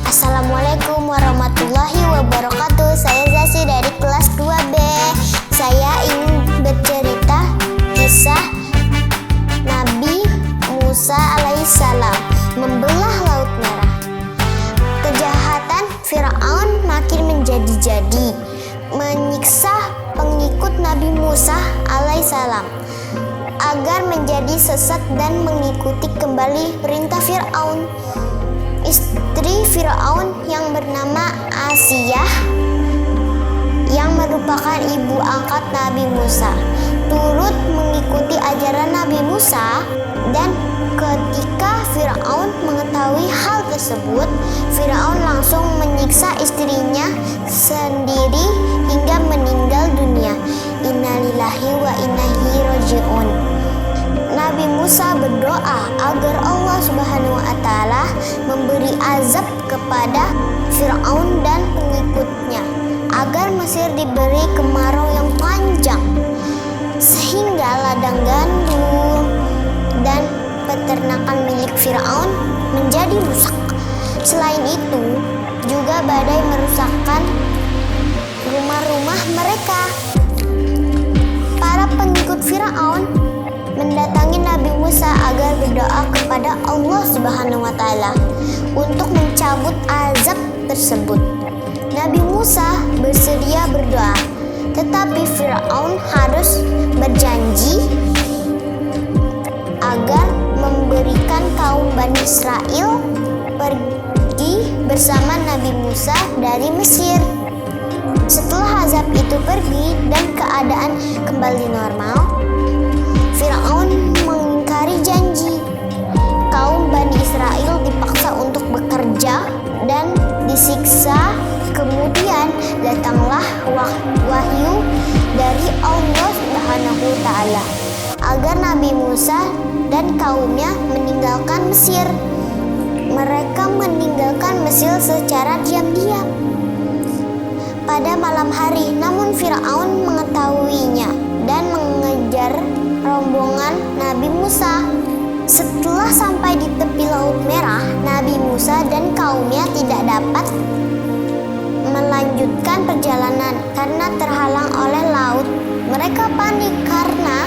Assalamualaikum warahmatullahi wabarakatuh. Saya Zasi dari kelas 2B. Saya ingin bercerita kisah Nabi Musa alaihissalam membelah Laut Merah. Kejahatan Firaun makin menjadi-jadi, menyiksa pengikut Nabi Musa alaihissalam agar menjadi sesat dan mengikuti kembali perintah Firaun. Istri Firaun yang bernama Asiyah, yang merupakan ibu angkat Nabi Musa, turut mengikuti ajaran Nabi Musa. Dan ketika Firaun mengetahui hal tersebut, Firaun langsung menyiksa istrinya sendiri hingga meninggal dunia. Innalillahi wa inna ilaihi raji'un. Nabi Musa berdoa agar Allah Subhanahu wa Ta'ala memberi azab kepada Firaun dan pengikutnya, agar Mesir diberi kemarau yang panjang sehingga ladang gandum dan peternakan milik Firaun menjadi rusak. Selain itu, juga badai merusakkan rumah-rumah mereka. Para pengikut Firaun mendatangi Nabi Musa agar berdoa kepada Allah Subhanahu wa Ta'ala untuk mencabut azab tersebut. Nabi Musa bersedia berdoa, tetapi Firaun harus berjanji agar memberikan kaum Bani Israel pergi bersama Nabi Musa dari Mesir. Setelah azab itu pergi dan keadaan kembali normal, Firaun mengingkari janji. Kaum Bani Israel dipaksa untuk bekerja dan disiksa. Kemudian datanglah wahyu dari Allah Subhanahu wa Ta'ala agar Nabi Musa dan kaumnya meninggalkan Mesir. Mereka meninggalkan Mesir secara diam-diam pada malam hari, namun Firaun mengetahuinya dan mengejar rombongan Nabi Musa. Setelah sampai di tepi Laut Merah, Nabi Musa dan kaumnya tidak dapat melanjutkan perjalanan karena terhalang oleh laut. Mereka panik karena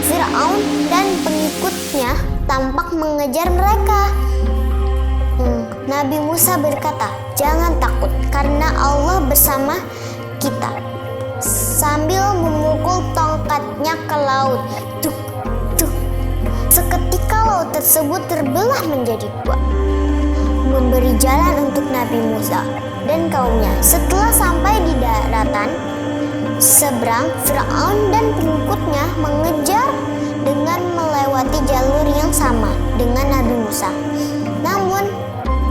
Firaun dan pengikutnya tampak mengejar mereka. Nabi Musa berkata, "Jangan takut, karena Allah bersama kita." Sambil memukul tongkatnya ke laut, tuk, tuk. Seketika laut tersebut terbelah menjadi dua, memberi jalan untuk Nabi Musa dan kaumnya. Setelah sampai di daratan seberang, Firaun dan pengikutnya mengejar dengan melewati jalur yang sama dengan Nabi Musa. Namun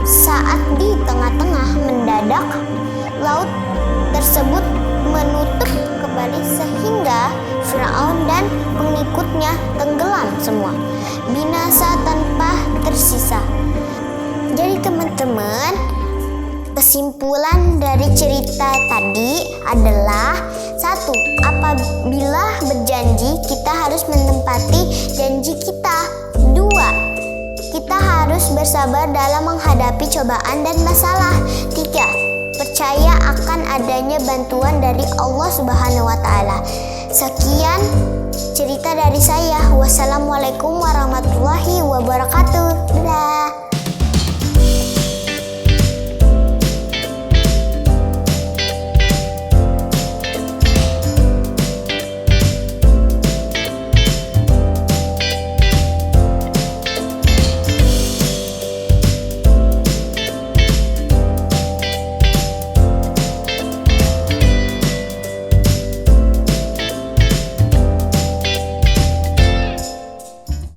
saat di tengah-tengah, mendadak laut tersebut menutup kembali sehingga Firaun dan pengikutnya tenggelam semua, binasa tanpa tersisa. Jadi teman-teman, kesimpulan dari cerita tadi adalah: 1. Apabila berjanji, kita harus menepati janji kita. 2. Kita harus bersabar dalam menghadapi cobaan dan masalah. 3. Percaya akan adanya bantuan dari Allah Subhanahu wa Ta'ala. Sekian cerita dari saya. Wassalamualaikum warahmatullahi wabarakatuh. Dadah.